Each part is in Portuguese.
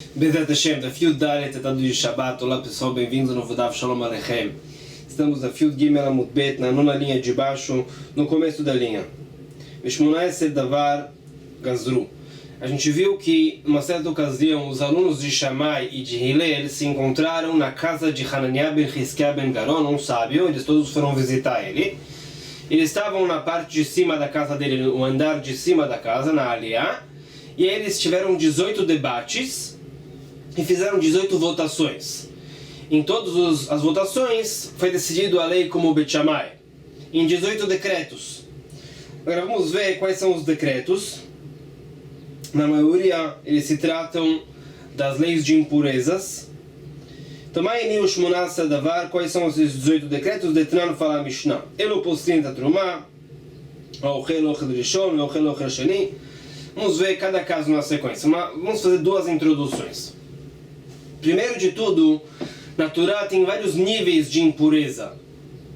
Bezat Hashem, da Fiud Dalet, tratado de Shabbat. Olá pessoal, bem-vindos ao novo Daf Shalom Aleichem. Estamos na Fiud Gimel Amud Bet, na nona linha de baixo, no começo da linha. Mishmunayesed Davar Gazru. A gente viu que, numa certa ocasião, os alunos de Shammai e de Hillel se encontraram na casa de Hananiah ben Hizkiah ben Garon, um sábio. Eles todos foram visitar ele. Eles estavam na parte de cima da casa dele, no andar de cima da casa, na Aliyah. E aí eles tiveram 18 debates e fizeram 18 votações. Em todas as votações foi decidido a lei como Bet Shammai, em 18 decretos. Agora vamos ver quais são os decretos. Na maioria eles se tratam das leis de impurezas. Tomai Ushmunasa Davar, quais são esses 18 decretos? Detran fala a Mishnah. Elo postin tatruma, Ochel Ochel Rishon, Ochel Ochel Sheni. Vamos ver cada caso na sequência. Vamos fazer duas introduções. Primeiro de tudo, na Torá tem vários níveis de impureza.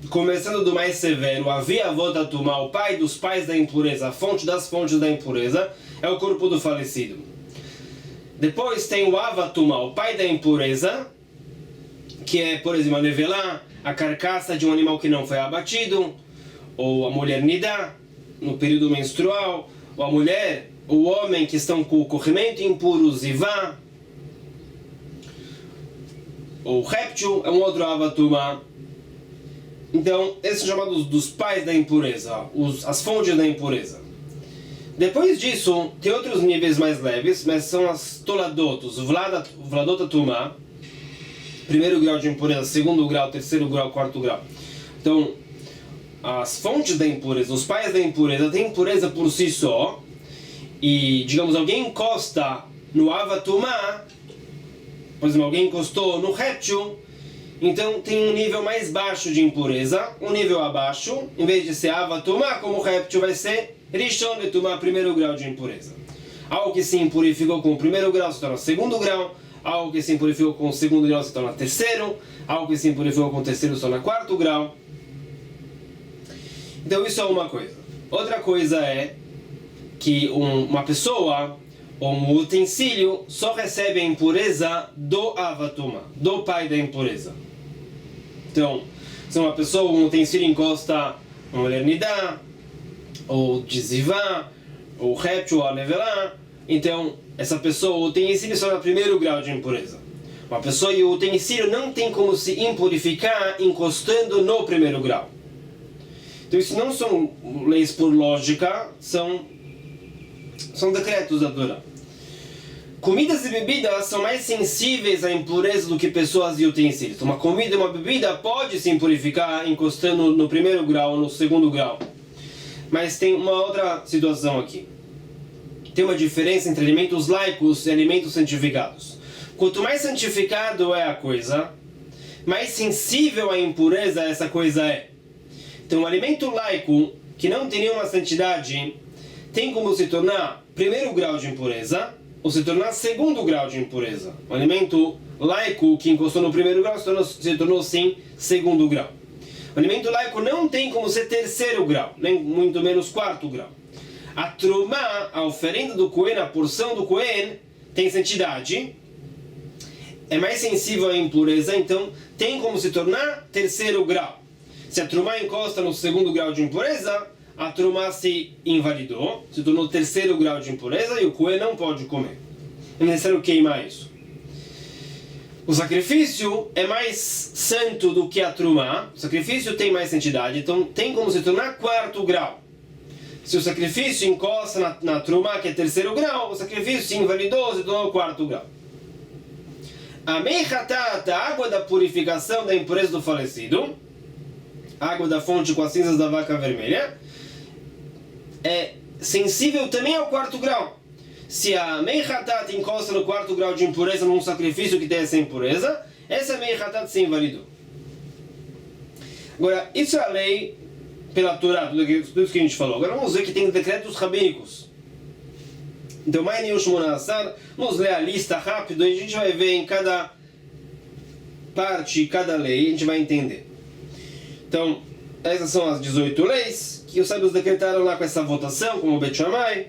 Começando do mais severo, havia avota tumá, o pai dos pais da impureza, a fonte das fontes da impureza, é o corpo do falecido. Depois tem o avatumá, o pai da impureza, que é, por exemplo, a nevelá, a carcaça de um animal que não foi abatido, ou a mulher nidá, no período menstrual, ou a mulher, o homem que estão com o corrimento impuro, zivá, ou réptil, é um outro avatumá. Então, esses são chamados dos pais da impureza, as fontes da impureza. Depois disso, tem outros níveis mais leves, mas são as toladot, os vladot atumá, primeiro grau de impureza, segundo grau, terceiro grau, quarto grau. Então, as fontes da impureza, os pais da impureza, têm impureza por si só, e, digamos, alguém encosta no avatumá, por exemplo, alguém encostou no réptil, então tem um nível mais baixo de impureza, um nível abaixo, em vez de ser avatumá como réptil, vai ser rishon letumá, primeiro grau de impureza. Algo que se impurificou com o primeiro grau se torna segundo grau, algo que se impurificou com o segundo grau se torna terceiro, algo que se impurificou com o terceiro se torna quarto grau. Então isso é uma coisa. Outra coisa é que uma pessoa ou um utensílio só recebe a impureza do avatumá, do pai da impureza. Então, se uma pessoa ou um utensílio encosta uma mulher nidá, ou de zivá, ou réptil, ou a nevelá, então essa pessoa ou utensílio só no primeiro grau de impureza. Uma pessoa e o utensílio não tem como se impurificar encostando no primeiro grau. Então isso não são leis por lógica, são decretos da Torá. Comidas e bebidas são mais sensíveis à impureza do que pessoas e utensílios. Uma comida e uma bebida pode se impurificar encostando no primeiro grau ou no segundo grau. Mas tem uma outra situação aqui. Tem uma diferença entre alimentos laicos e alimentos santificados. Quanto mais santificado é a coisa, mais sensível à impureza essa coisa é. Então, um alimento laico que não tem nenhuma santidade tem como se tornar primeiro grau de impureza ou se tornar segundo grau de impureza. O alimento laico que encostou no primeiro grau se tornou sim segundo grau. O alimento laico não tem como ser terceiro grau, nem muito menos quarto grau. A trumá, a oferenda do Cohen, a porção do Cohen, tem santidade, é mais sensível à impureza, então tem como se tornar terceiro grau. Se a trumá encosta no segundo grau de impureza, a trumá se invalidou, se tornou terceiro grau de impureza e o Cohen não pode comer. É necessário queimar isso. O sacrifício é mais santo do que a trumá. O sacrifício tem mais santidade, então tem como se tornar quarto grau. Se o sacrifício encosta na trumá, que é terceiro grau, o sacrifício se invalidou, se tornou quarto grau. A meichatat, a água da purificação da impureza do falecido, água da fonte com as cinzas da vaca vermelha, é sensível também ao quarto grau. Se a meichatat encosta no quarto grau de impureza num sacrifício que tem essa impureza, essa meichatat se invalidou. Agora, isso é a lei pela Torá, tudo isso que a gente falou. Agora vamos ver que tem decretos rabínicos. Então, vamos ler a lista rápido e a gente vai ver em cada parte, cada lei, a gente vai entender. Então, essas são as 18 leis que os sábios decretaram lá com essa votação, como o Bet Shammai.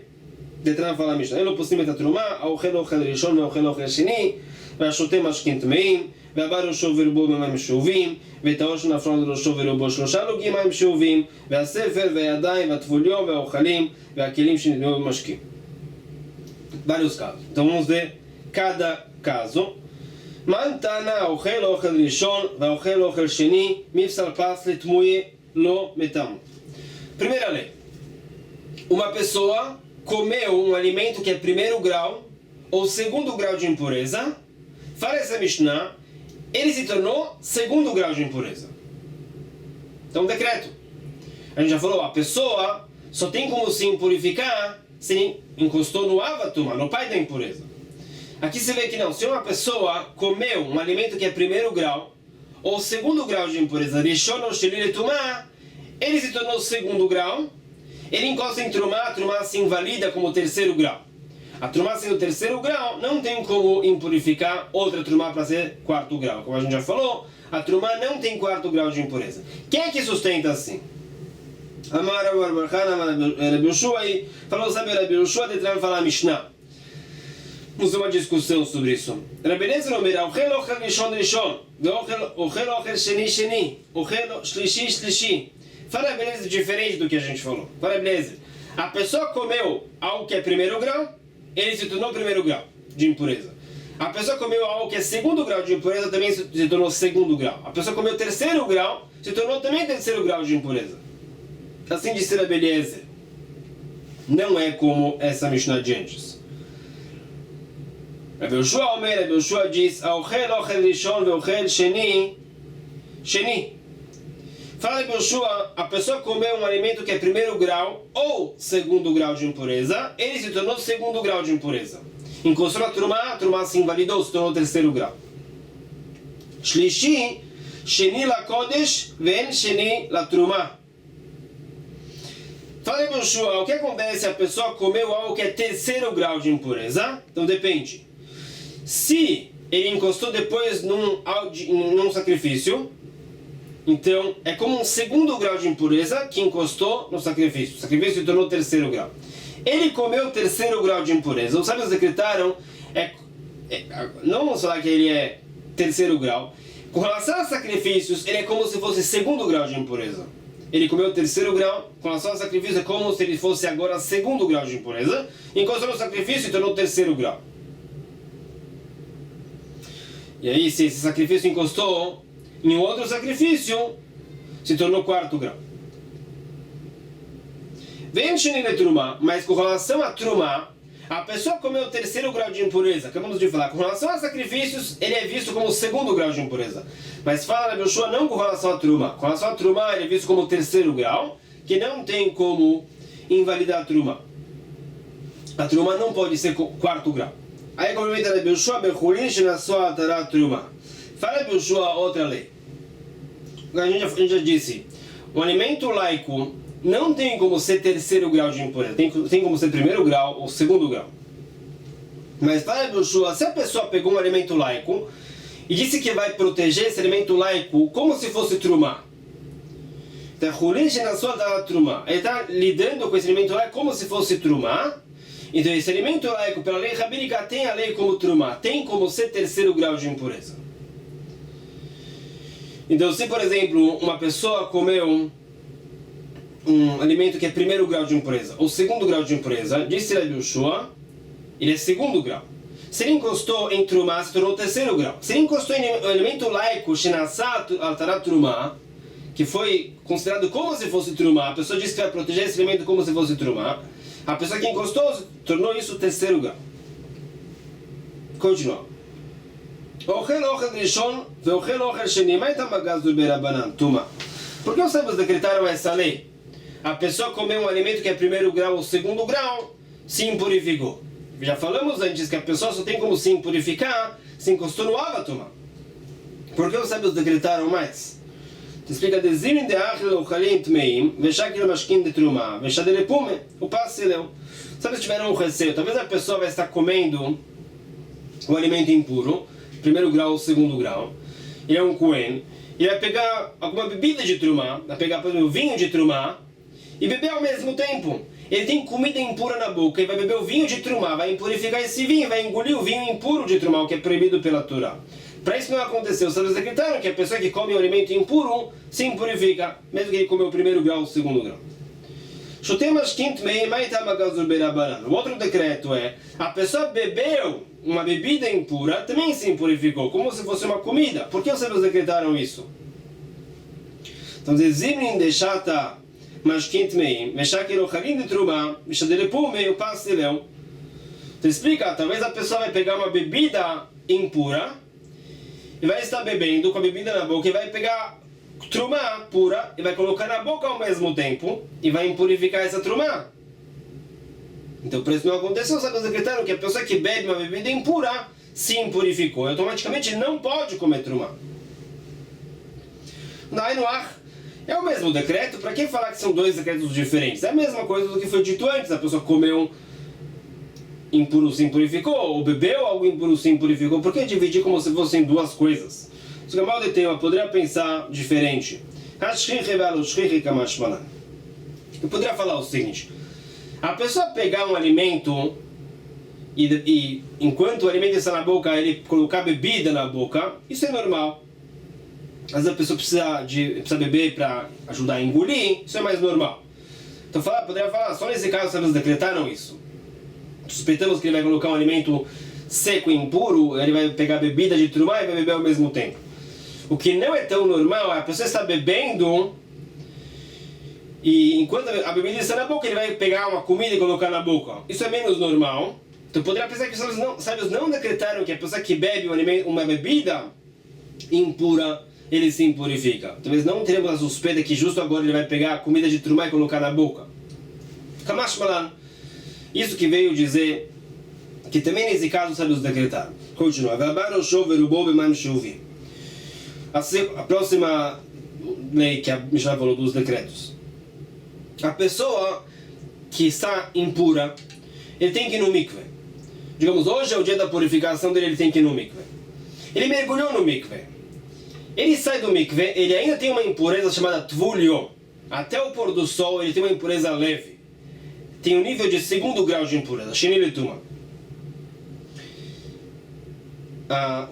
Detran fala a Mishnah, Elo possim et hatruma, האוכל אוכל ראשון והאוכל אוכל שני, והשותה משקים טמאים, והבא ראשו ורובו במים שאובים, ואת העור שנפל ראשו ורובו 3 לוגים מים שאובים, והספר והידיים והטבוליו והאוכלים, והכלים שנטמאו במשקים. Vários casos. Então vamos ver cada caso. Mantana, האוכל אוכל ראשון, והאוכל אוכל שני, מפסל פסל תמויה לא מטמא. Primeira lei. Uma pessoa comeu um alimento que é primeiro grau ou segundo grau de impureza, fala essa Mishnah, ele se tornou segundo grau de impureza. Então, decreto. A gente já falou, a pessoa só tem como se impurificar se encostou no avatuma, no pai da impureza. Aqui você vê que não, se uma pessoa comeu um alimento que é primeiro grau ou segundo grau de impureza, rishon ou sheli letumah, ele se tornou segundo grau, ele encosta em trumá, a trumá se invalida como terceiro grau. A trumá sendo terceiro grau, não tem como impurificar outra trumá para ser quarto grau. Como a gente já falou, a trumá não tem quarto grau de impureza. Quem é que sustenta assim? Amar Rabi Yoshua, falou, sabe, Rabi Yoshua, Detran fala a Mishnah. Vamos ter uma discussão sobre isso. Rabi Eliezer אומר, האוכל אוכל ראשון ראשון, ואוכל אוכל שני שני, אוכל שלישי שלישי. Fala Rabi Eliezer diferente do que a gente falou. Fala Rabi Eliezer, a pessoa comeu algo que é primeiro grau, ele se tornou primeiro grau de impureza. A pessoa comeu algo que é segundo grau de impureza, também se tornou segundo grau. A pessoa comeu terceiro grau, se tornou também terceiro grau de impureza. Assim disse Rabi Eliezer. Não é como essa Mishnah de antes. Rabi Yoshua diz, האוכל אוכל ראשון ואוכל שני, שני. Fala Rabi Yoshua, a pessoa comeu um alimento que é primeiro grau ou segundo grau de impureza, ele se tornou segundo grau de impureza. Encostou na trumá, a trumá se invalidou, se tornou terceiro grau. Shlishi, sheni la kodesh, ven sheni la trumá. Fala Rabi Yoshua, o que acontece se a pessoa comeu algo que é terceiro grau de impureza? Então depende. Se ele encostou depois num sacrifício, então é como um segundo grau de impureza que encostou no sacrifício. O sacrifício se tornou terceiro grau. Ele comeu terceiro grau de impureza. Os sábios decretaram, não vamos falar que ele é terceiro grau. Com relação a sacrifícios, ele é como se fosse segundo grau de impureza. Ele comeu terceiro grau, com relação ao sacrifício é como se ele fosse agora segundo grau de impureza. Encostou no sacrifício e tornou terceiro grau. E aí, se esse sacrifício encostou em outro sacrifício, se tornou quarto grau. Vem Sheni Trumá, mas com relação a Trumá, a pessoa comeu o terceiro grau de impureza. Acabamos de falar, com relação a sacrifícios, ele é visto como o segundo grau de impureza. Mas fala Rabi Yoshua não com relação a Trumá. Com relação a Trumá, ele é visto como o terceiro grau, que não tem como invalidar a Trumá. A Trumá não pode ser quarto grau. Aí complementa Rabi Yoshua, Bechulin Shenasó Atarat Trumá. Fala Rabi Yoshua outra lei. A gente já disse, o alimento laico não tem como ser terceiro grau de impureza, tem como ser primeiro grau ou segundo grau. Mas fala Rabi Yoshua, se a pessoa pegou um alimento laico e disse que vai proteger esse alimento laico como se fosse trumá, então ele está lidando com esse alimento laico como se fosse trumá. Então esse alimento laico, pela lei rabínica, tem a lei como trumá, tem como ser terceiro grau de impureza. Então se por exemplo uma pessoa comeu um alimento que é primeiro grau de impureza ou segundo grau de impureza, disse Rabi Yoshua, ele é segundo grau. Se ele encostou em trumá, se tornou terceiro grau. Se ele encostou em um alimento laico, shenasá altarat trumá, que foi considerado como se fosse trumá, a pessoa disse que vai proteger esse alimento como se fosse trumá, a pessoa que encostou tornou isso terceiro grau. Continua. Por que os sábios decretaram essa lei? A pessoa comeu um alimento que é primeiro grau ou segundo grau, se impurificou. Já falamos antes que a pessoa só tem como se impurificar se encostou no avatuma. Por que os sábios decretaram mais? Te explica, Dezirin de achel ochalim tmeim, veshakir mashkin de trumá, veshaderepume, o passe leu. Sabe se tiveram um receio? Talvez a pessoa vai estar comendo um alimento impuro, primeiro grau ou segundo grau, ele é um Kohen, e vai pegar alguma bebida de trumá, vai pegar, por exemplo, vinho de trumá, e beber ao mesmo tempo. ele tem comida impura na boca e vai beber o vinho de Trumá, vai impurificar esse vinho, vai engolir o vinho impuro de Trumá, o que é proibido pela Torá. Para isso não acontecer, os sábios decretaram que a pessoa que come um alimento impuro se impurifica, mesmo que ele comeu o primeiro grau ou o segundo grau. O outro decreto é, a pessoa bebeu uma bebida impura, também se impurificou, como se fosse uma comida. Por que os sábios decretaram isso? Então, Zimrin deixata mashkint meim, meshakir ochalim de truma, mishadelepu meio pasteleu. Então explica, talvez a pessoa vai pegar uma bebida impura e vai estar bebendo com a bebida na boca e vai pegar trumá pura e vai colocar na boca ao mesmo tempo e vai impurificar essa trumá. Então, para isso não acontecer, os sábios decretaram que a pessoa que bebe uma bebida impura se impurificou e automaticamente não pode comer trumá. É o mesmo decreto, para que falar que são dois decretos diferentes? É a mesma coisa do que foi dito antes, a pessoa comeu impuro se impurificou, ou bebeu algo impuro se impurificou. Por que dividir como se fossem duas coisas? Se o Gamal de tema poderia pensar diferente. Eu poderia falar o seguinte: a pessoa pegar um alimento e enquanto o alimento está na boca, ele colocar bebida na boca, isso é normal. Às vezes a pessoa precisa beber para ajudar a engolir, isso é mais normal. Então poderia falar, só nesse caso eles decretaram isso. Suspeitamos que ele vai colocar um alimento seco e impuro, ele vai pegar bebida de trumá e vai beber ao mesmo tempo. O que não é tão normal é a pessoa estar bebendo e enquanto a bebida está na boca, ele vai pegar uma comida e colocar na boca. Isso é menos normal. Então poderia pensar que os sábios não decretaram que a pessoa que bebe uma bebida impura, ele se impurifica. Talvez não teremos a suspeita que justo agora ele vai pegar a comida de trumá e colocar na boca. Kamash Malan. Isso que veio dizer que também nesse caso os sábios decretaram. Continua. A próxima lei que a Mishnah falou dos decretos. A pessoa que está impura, ele tem que ir no mikve. Digamos, hoje é o dia da purificação dele, ele tem que ir no mikve. Ele mergulhou no mikve. Ele sai do mikve, ele ainda tem uma impureza chamada tvulio. Até o pôr do sol ele tem uma impureza leve. Tem um nível de segundo grau de impureza, Sheniletuma.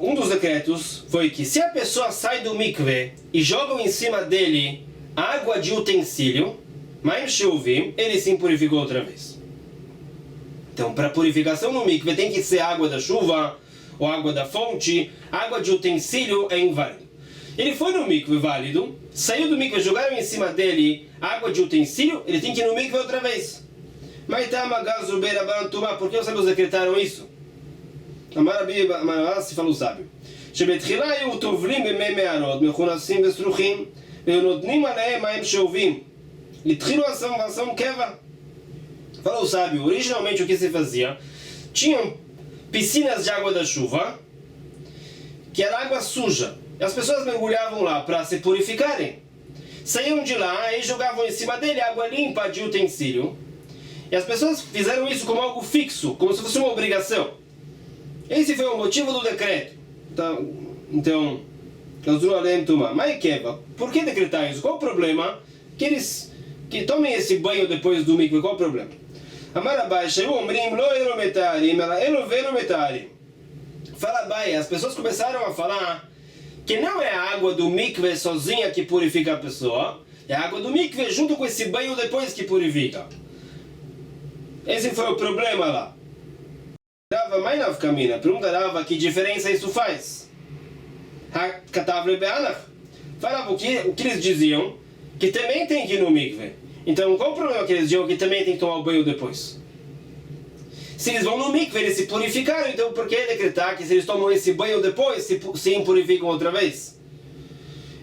Um dos decretos foi que se a pessoa sai do mikve e jogam em cima dele água de utensílio, Maim Shuvim, ele se impurificou outra vez. Então, para purificação no mikve tem que ser água da chuva ou água da fonte, água de utensílio é inválido. Ele foi no mikve válido, saiu do mikve, jogaram em cima dele água de utensílio, ele tem que ir no mikve outra vez. Por que os sábios decretaram isso? Se falou sábio. Falou sábio, originalmente o que se fazia? Tinham piscinas de água da chuva, que era água suja. E as pessoas mergulhavam lá para se purificarem. Saíam de lá e jogavam em cima dele água limpa de utensílio. E as pessoas fizeram isso como algo fixo, como se fosse uma obrigação. Esse foi o motivo do decreto. Então, por que decretar isso? Qual o problema? Que tomem esse banho depois do mikve, qual o problema? Fala Abai, as pessoas começaram a falar que não é a água do mikve sozinha que purifica a pessoa, é a água do mikve junto com esse banho depois que purifica. Esse foi o problema lá. Rava Mainav Kamina, pergunta Rava, que diferença isso faz? Falava o que eles diziam, que também tem que ir no mikve. Então qual o problema que eles diziam que também tem que tomar o banho depois? Se eles vão no mikve, eles se purificaram, então por que decretar que se eles tomam esse banho depois, se impurificam outra vez?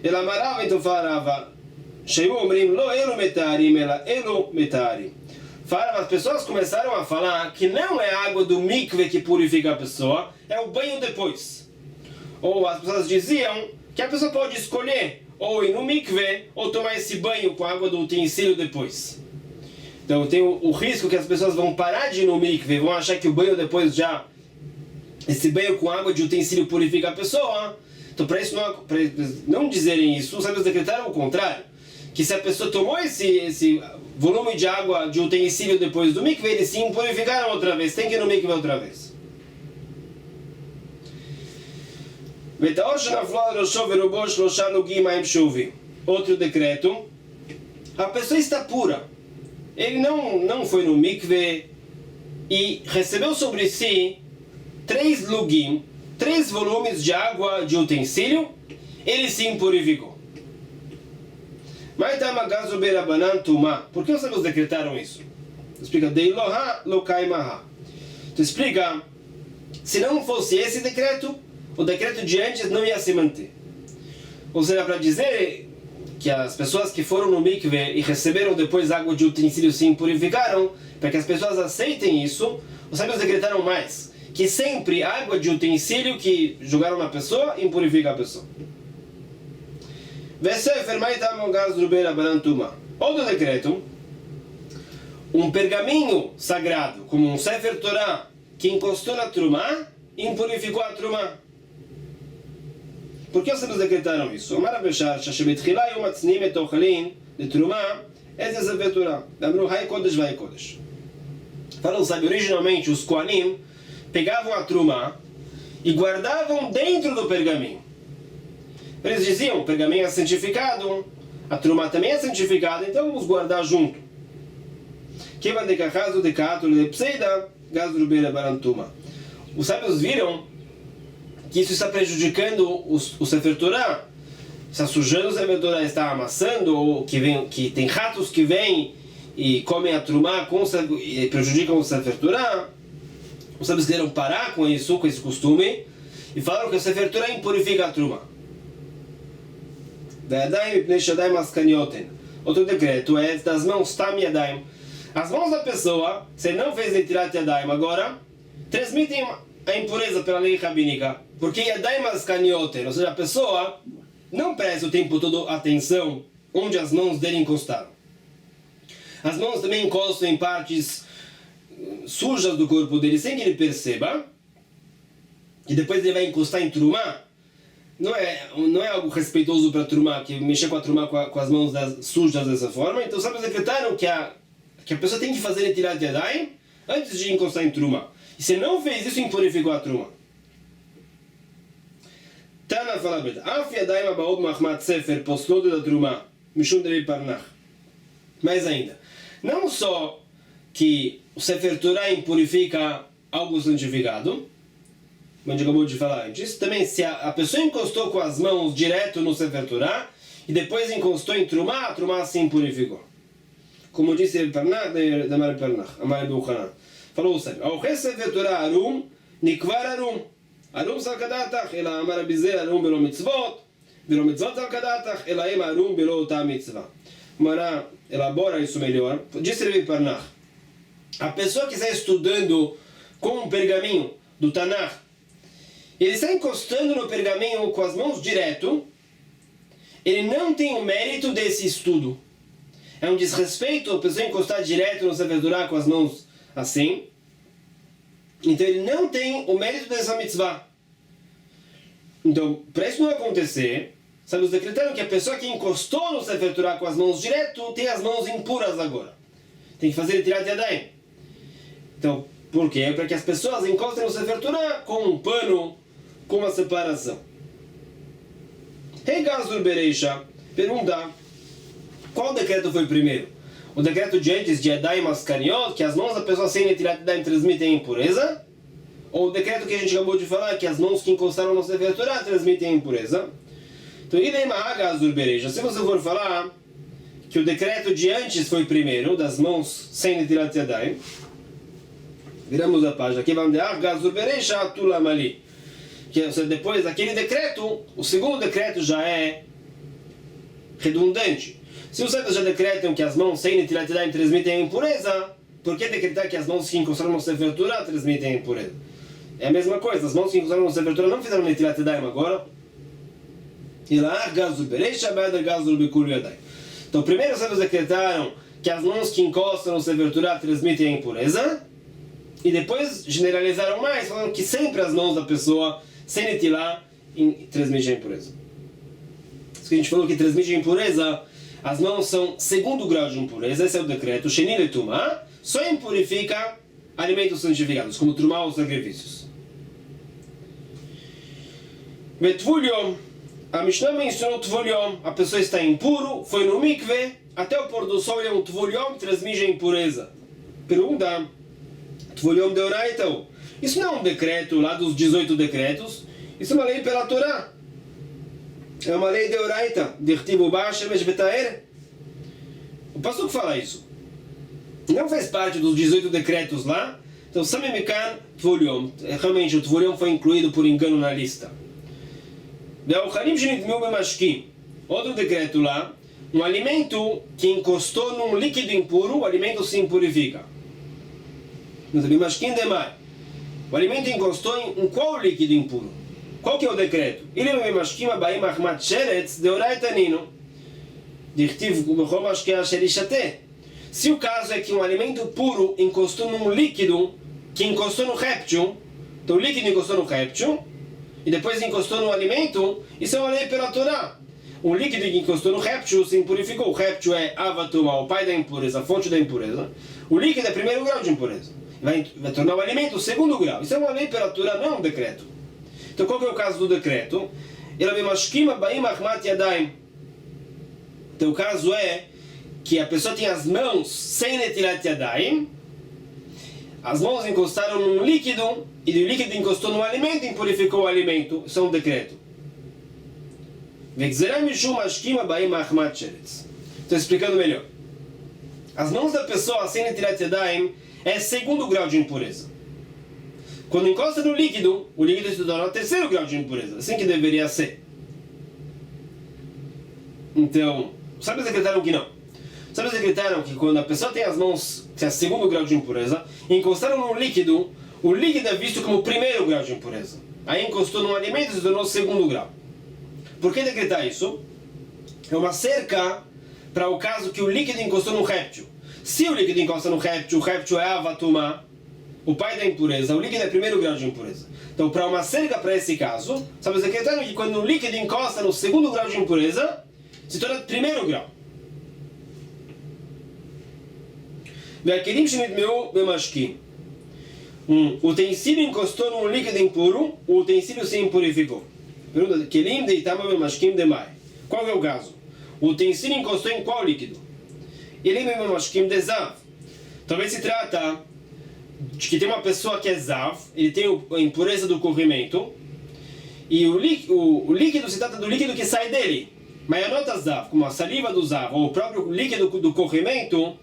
Ele amarava, então falava, as pessoas começaram a falar que não é a água do mikve que purifica a pessoa, é o banho depois. Ou as pessoas diziam que a pessoa pode escolher ou ir no mikve ou tomar esse banho com a água do utensílio depois. Então tem o risco que as pessoas vão parar de ir no mikve, vão achar que o banho depois já... Esse banho com água de utensílio purifica a pessoa. Então para não dizerem isso, os sábios decretaram o contrário. que se a pessoa tomou esse volume de água de utensílio depois do mikve, eles se impurificaram outra vez, tem que ir no mikve outra vez. Outro decreto, a pessoa está pura, ele não foi no mikve e recebeu sobre si 3 lugim, 3 volumes de água de utensílio, ele se impurificou. Por que os sábios decretaram isso? Explica, então explica, se não fosse esse decreto, o decreto de antes não ia se manter. Ou seja, para dizer que as pessoas que foram no mikve e receberam depois água de utensílio se impurificaram, para que as pessoas aceitem isso, os sábios decretaram mais, que sempre água de utensílio que jogaram na pessoa impurifica a pessoa. Outro decreto, um pergaminho sagrado, como um Sefer Torah, que encostou na Trumá, impurificou a Trumá. Por que os sábios decretaram isso? Falam, sabe, originalmente os Kohanim pegavam a Trumá e guardavam dentro do pergaminho. Eles diziam, o pergaminho é santificado, a Trumá também é santificada, então vamos guardar junto. Os sábios viram que isso está prejudicando o Sefer Torah, está sujando o Sefer Torah, está amassando, ou que tem ratos que vêm e comem a Trumá e prejudicam o Sefer Torah. Os sábios quiseram parar com isso, com esse costume, e falaram que o Sefer Torah impurifica a Trumá. Outro decreto é das mãos Tam Yadayim. As mãos da pessoa, se não fez Netilat Yadayim agora, transmitem a impureza pela lei rabínica. Porque Yadayim Askanioten, ou seja, a pessoa não presta o tempo todo atenção onde as mãos dele encostaram. As mãos também encostam em partes sujas do corpo dele sem que ele perceba. E depois ele vai encostar em Trumá. Não é algo respeitoso para a Trumá, que mexer com a Trumá com as mãos sujas dessa forma. Então, sábios decretaram que a pessoa tem que fazer Netilat Yadayim antes de encostar em Trumá. E se não fez isso, impurificou a Trumá. Tana fala Breta. Af Yadayim abaod machmat sefer poslod da Trumá mishum derei parnach. Mais ainda, não só que o Sefer Torah impurifica algo santificado, como a gente acabou de falar antes, também se a pessoa encostou com as mãos direto no Sefer Torah e depois encostou em Trumá, a Trumá se impurificou. Como disse Parnach, da Amar Parnach, Amar Buchanan. Falou o Sefer. Ao Sefer Torah arum, nikvar arum. Arum salkadatach, ela Amar Abizer arum belo mitzvot, belo mitzvot salkadatach, ela ema arum belo ta mitzvah. Mará elabora isso melhor. Disse Revi Parnach. A pessoa que está estudando com um pergaminho do Tanakh, ele está encostando no pergaminho com as mãos direto, ele não tem o mérito desse estudo. É um desrespeito a pessoa encostar direto no Sefer Torah com as mãos assim. Então ele não tem o mérito dessa mitzvah. Então, para isso não acontecer, sábios decretaram que a pessoa que encostou no Sefer Torah com as mãos direto tem as mãos impuras agora. Tem que fazer Netilat Yadayim. Então, por quê? Para que as pessoas encostem no Sefer Torah com um pano, com uma separação. Regazur Bereisha pergunta, qual decreto foi primeiro? O decreto de antes de Yadayim Askaniot, que as mãos da pessoa sem Netilat Yadayim transmitem impureza? Ou o decreto que a gente acabou de falar, que as mãos que encostaram no Sefer Torah transmitem impureza? Então, se você for falar que o decreto de antes foi primeiro, das mãos sem Netilat Yadayim, viramos a página aqui, vamos dizer, que depois daquele decreto, o segundo decreto já é redundante. Se os sábios já decretam que as mãos sem Netilat Yadayim transmitem a impureza, por que decretar que as mãos que encostaram no Sefer Torah transmitem a impureza? É a mesma coisa, as mãos que encostaram no Sefer Torah não fizeram Netilat Yadayim agora. Então, primeiro os sábios decretaram que as mãos que encostam no Sefer Torah transmitem a impureza, e depois generalizaram mais, falando que sempre as mãos da pessoa sem Netilat transmitem a impureza. Isso que a gente falou que transmite a impureza as mãos são segundo grau de impureza, esse é o decreto, Sheni Letumah, só impurifica alimentos santificados, como trumá ou sacrifícios. Betvul a Mishnah mencionou Tvul Yom, a pessoa está impuro, foi no mikve, até o pôr do sol é um Tvul Yom, transmite a impureza. Pergunta, Tvul Yom de Oraita, isso não é um decreto lá dos 18 decretos, isso é uma lei pela Torá. É uma lei de Oraita, Dirtivu Bashem Eshbetaer. O pastor fala isso. Não faz parte dos 18 decretos lá, então Samimikan Tvul Yom. Realmente o Tvul Yom foi incluído por engano na lista. Outro decreto lá, um alimento que encostou num líquido impuro, o alimento se impurifica. O alimento encostou em qual líquido impuro? Qual que é o decreto? Se o caso é que um alimento puro encostou num líquido que encostou no réptil, então o líquido encostou no réptil, e depois encostou no alimento, isso é uma lei pela Torá. O líquido que encostou no réptil se impurificou. O réptil é Avatuma, o pai da impureza, a fonte da impureza. O líquido é primeiro grau de impureza. Vai tornar o alimento o segundo grau. Isso é uma lei pela Torá, não é um decreto. Então qual que é o caso do decreto? Então o caso é que a pessoa tem as mãos sem netilat yadayim, as mãos encostaram num líquido, e o líquido encostou no alimento e impurificou o alimento. Isso é um decreto. Estou explicando melhor. As mãos da pessoa sem netilat yadayim é segundo grau de impureza. Quando encosta no líquido, o líquido se torna o terceiro grau de impureza. Assim que deveria ser. Então, sabe decretaram que não? Sabe decretaram que quando a pessoa tem as mãos, que é segundo grau de impureza, encostaram no líquido, o líquido é visto como primeiro grau de impureza. Aí encostou no alimento e se tornou segundo grau. Por que decretar isso? É uma cerca para o caso que o líquido encostou no réptil. Se o líquido encosta no réptil, o réptil é Avatuma, o pai da impureza, o líquido é primeiro grau de impureza. Então, para uma cerca para esse caso, sabe decretaram que quando o líquido encosta no segundo grau de impureza, se torna primeiro grau. Um utensílio encostou num líquido impuro, o utensílio se impurificou. Pergunta, qual é o caso? O utensílio encostou em qual líquido? Talvez se trata de que tem uma pessoa que é zav, ele tem a impureza do corrimento, e o líquido se trata do líquido que sai dele. Mas a nota zav, como a saliva do zav, ou o próprio líquido do corrimento,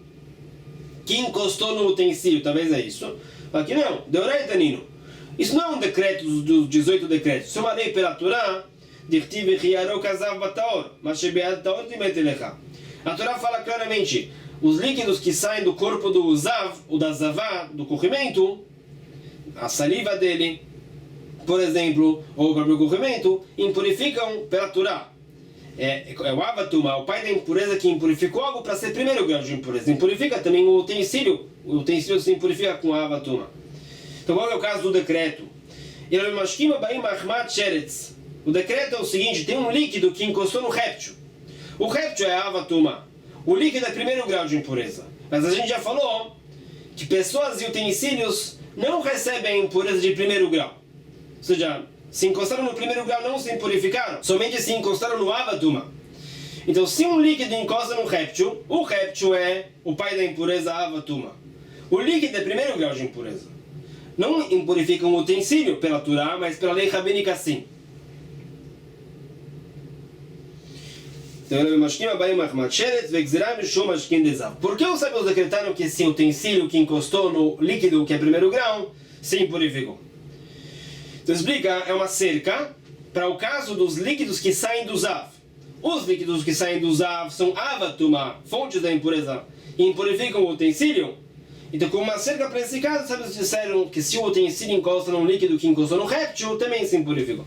que encostou no utensílio, talvez é isso. Aqui não, deoraita nino. Isso não é um decreto dos 18 decretos. Isso é uma lei pela Torá. A Torá fala claramente, os líquidos que saem do corpo do zav, ou da zavá, do corrimento, a saliva dele, por exemplo, ou o próprio corrimento, impurificam pela Torá. É o Avatuma, o pai da impureza, que impurificou algo para ser primeiro grau de impureza. Impurifica também o utensílio se impurifica com a Avatuma. Então qual é o caso do decreto? O decreto é o seguinte, tem um líquido que encostou no réptil. O réptil é a Avatuma. O líquido é primeiro grau de impureza. Mas a gente já falou que pessoas e utensílios não recebem impureza de primeiro grau. Ou seja, se encostaram no primeiro grau, não se impurificaram. Somente se encostaram no Avatuma. Então, se um líquido encosta no réptil, o réptil é o pai da impureza Avatuma. O líquido é primeiro grau de impureza. Não impurifica um utensílio pela Torá, mas pela lei rabínica sim. Por que os sábios decretaram que esse utensílio que encostou no líquido, que é primeiro grau, se impurificou? Então explica, é uma cerca para o caso dos líquidos que saem do zav. Os líquidos que saem do zav são Avatuma, fontes da impureza, e impurificam o utensílio. Então, com uma cerca para esse caso, sábios disseram que se o utensílio encosta num líquido que encostou no réptil, também se impurificou.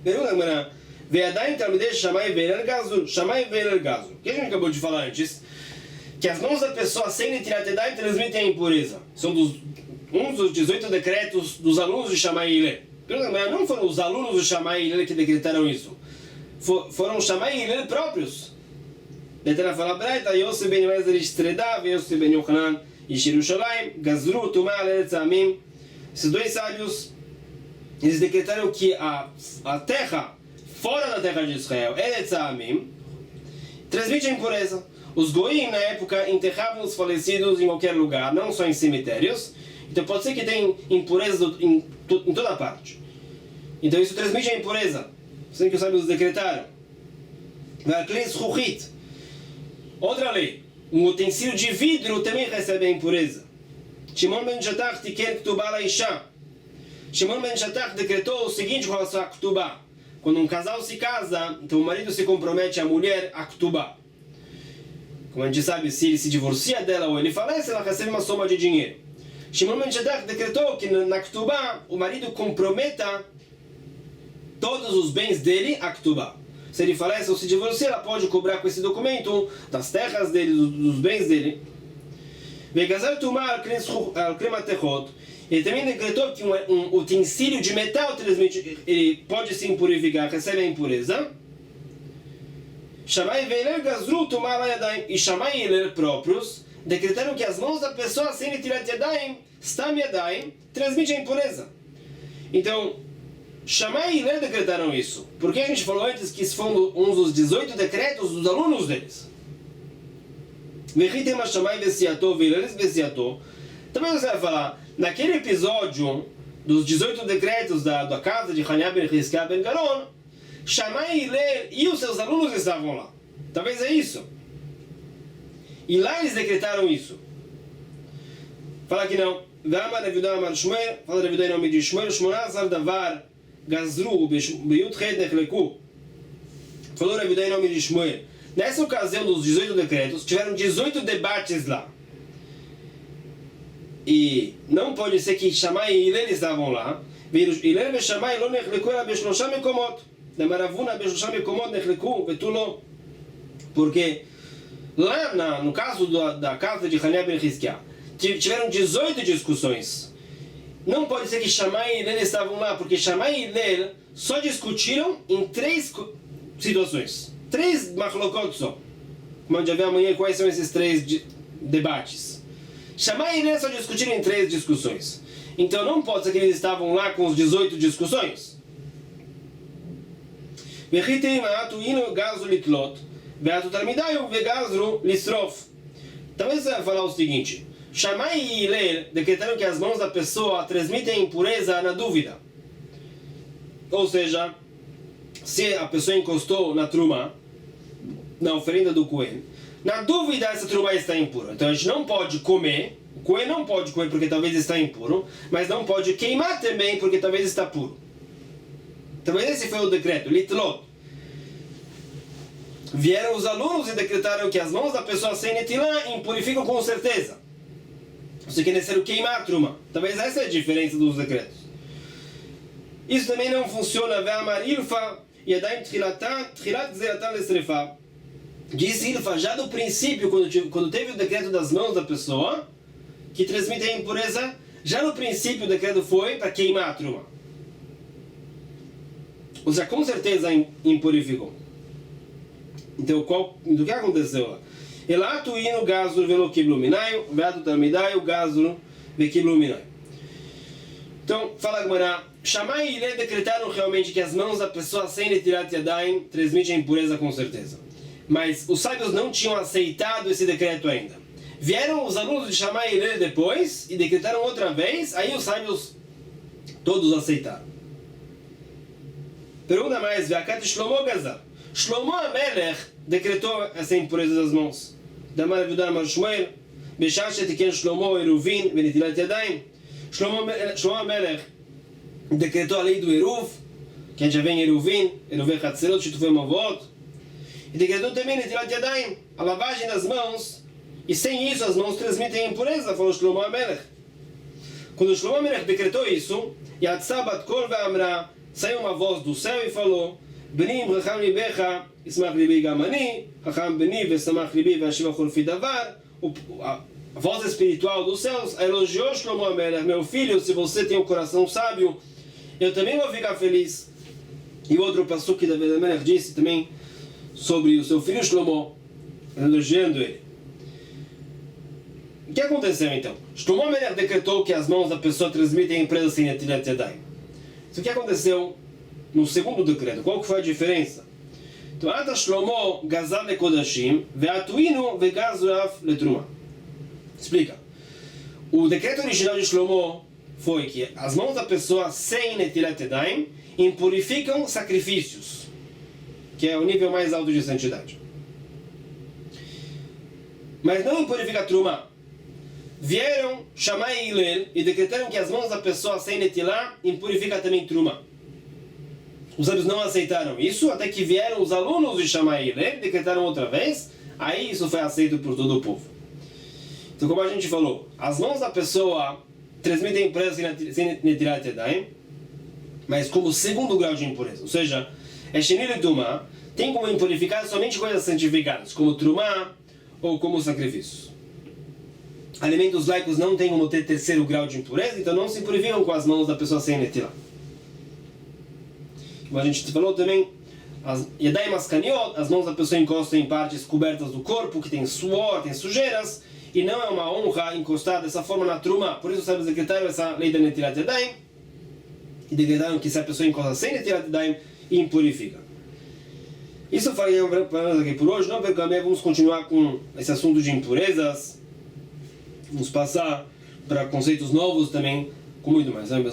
Pergunta, Ve'adaim talmidei Shammai ve'eler gazur. Shammai ve'eler gazur. O que a gente acabou de falar antes? Que as mãos da pessoa sem netilat yadayim transmitem a impureza. São um dos 18 decretos dos alunos de Shammai e Hillel. Mas não foram os alunos do Shammai e Hillel que decretaram isso. Foram Shammai e Hillel próprios. Betana fala Braita, Yosef ben Eliezer Istredav, Yosef ben Yochanan e Yerushalayim, Gazru, Tumah, Eretz Amim. Esses dois sábios, eles decretaram que a terra, fora da terra de Israel, Eretz Amim, transmite a impureza. Os goim, na época, enterravam os falecidos em qualquer lugar, não só em cemitérios. Então pode ser que tenha impureza em toda parte. Então isso transmite a impureza. Assim que os sábios decretaram. Outra lei. Um utensílio de vidro também recebe a impureza. Shimon ben Shatach tiken ktubah laisha. Shimon ben Shatach decretou o seguinte com relação a ktubah. Quando um casal se casa, então o marido se compromete à mulher a ktubah. Como a gente sabe, se ele se divorcia dela ou ele falece, ela recebe uma soma de dinheiro. Shimon ben Shatach decretou que na ktubah o marido comprometa todos os bens dele a ktubah. Se ele falece ou se divorcia, ela pode cobrar com esse documento das terras dele, dos bens dele. Ele também decretou que um utensílio de metal transmite, ele pode se impurificar, recebe a impureza. Shammai e Hillel gazru tumah la yadayim. E Shammai e Hillel próprios decretaram que as mãos da pessoa sem netilat yadayim, stam yadayim, transmite a impureza. Então, Shammai e Hillel decretaram isso. Porque a gente falou antes que isso foi um dos 18 decretos dos alunos deles. Mechitem Shammai vesiato, Hillel vesiato. Também você vai falar, naquele episódio dos 18 decretos da casa de Hananiah ben Hizkiah ben Garon, Shammai e Hillel e os seus alunos estavam lá. Talvez é isso. E lá eles decretaram isso. Fala que não. V'amar Revidah amar Shmuel, fala Revidah em nome de Shmuel, 18 davar gazru beyutchet nechleku. Falou Revidah em nome de Shmuel. Nessa ocasião dos 18 decretos, tiveram 18 debates lá. E não pode ser que Shammai e Hillel estavam lá. Hillel e Shammai lo nechleku ela beshlosha mekomot. Demaravuna beshlosha mekomot nechleku vetu lo. Porque lá no caso da casa de Hananiah ben Hizkiah, tiveram 18 discussões. Não pode ser que Shammai e Hillel estavam lá, porque Shammai e Hillel só discutiram em 3 situações. 3 machlokot só. Como a gente vai ver amanhã quais são esses 3 debates. Shammai e Hillel só discutiram em 3 discussões. Então não pode ser que eles estavam lá com os 18 discussões. Vechitim atu inu gazu litlot, veatu talmidayu vegazru lisrof. Talvez você vai falar o seguinte. Shammai e Hillel decretaram que as mãos da pessoa transmitem impureza na dúvida. Ou seja, se a pessoa encostou na truma, na oferenda do Cohen, na dúvida essa truma está impura. Então a gente não pode comer, o Cohen não pode comer porque talvez está impuro, mas não pode queimar também porque talvez está puro. Talvez esse foi o decreto, litlot. Vieram os alunos e decretaram que as mãos da pessoa sem netilá impurificam com certeza. Você quer necessário queimar a truma. Talvez essa é a diferença dos decretos. Isso também não funciona. Ve'amar ilfa yadayim tchilat gzeratan lesrefa. Diz ilfa já do princípio, quando teve o decreto das mãos da pessoa, que transmite a impureza, já no princípio o decreto foi para queimar a truma. Ou seja, com certeza impurificou. Então, do que aconteceu lá? Elatu inu gazur velo kibluminayu, veatu talmidayu gazur ve kibluminayu. Então, fala Gemara, Shammai e Hillel decretaram realmente que as mãos da pessoa sem netilat yadayim transmitem a impureza com certeza. Mas os sábios não tinham aceitado esse decreto ainda. Vieram os alunos de Shammai e Hillel depois e decretaram outra vez, aí os sábios todos aceitaram. Pergunta mais, Ve'akat Shlomo Gazar. Shlomo HaMelech decretou essa impureza das mãos. Damar Revidah amar Shmuel, Beshar shetiken Shlomo eruvin venetilat yadayim. Shlomo HaMelech decretou a lei do eruv, que a gente já vem eruvin, eruvei chatzerot, shitufei mavot. E decretou também netilat yadayim, a lavagem das mãos. E sem isso as mãos transmitem impureza, falou Shlomo HaMelech. Quando Shlomo HaMelech decretou isso, Yatzah bat kol ve'amra, saiu uma voz do céu e falou: Benim racham libecha, ismach libi gam ani, racham beni vesamach libi ve'ashiva chorfi davar. A voz espiritual dos céus elogiou Shlomo HaMelech: meu filho, se você tem um coração sábio, eu também vou ficar feliz. E outro passuque da David HaMelech disse também sobre o seu filho Shlomo: elogiando ele. O que aconteceu então? Shlomo Melech decretou que as mãos da pessoa transmitem a empresa sem Netilat Yadayim. Isso que aconteceu no segundo decreto. Qual que foi a diferença? Então, Ata Shlomo gazar lekodashim ve'atuinu ve'gazrav letruma. Explica. O decreto original de Shlomo foi que as mãos da pessoa sem Netilat Yadayim impurificam sacrifícios, que é o nível mais alto de santidade. Mas não impurifica truma. Vieram Shammai e Hillel e decretaram que as mãos da pessoa sem Netilá impurifica também truma. Os sábios não aceitaram isso, até que vieram os alunos de Shammai e Hillel e decretaram outra vez. Aí isso foi aceito por todo o povo. Então, como a gente falou, as mãos da pessoa transmitem impureza sem Netilat Yadayim, mas como segundo grau de impureza. Ou seja, Shenil e Tumá tem como impurificar somente coisas santificadas, como trumá ou como sacrifícios. Alimentos laicos não têm como ter terceiro grau de impureza, então não se purificam com as mãos da pessoa sem Netilá. Como a gente falou também, as Yadayim Askaniot, as mãos da pessoa encostam em partes cobertas do corpo, que tem suor, tem sujeiras, e não é uma honra encostar dessa forma na truma. Por isso os sábios decretaram essa lei da Netilat Yadayim, e decretaram que se a pessoa encosta sem Netilat Yadayim, impurifica. Isso faria para nós aqui por hoje. Não percamos, vamos continuar com esse assunto de impurezas. Vamos passar para conceitos novos também, com muito mais. Amém.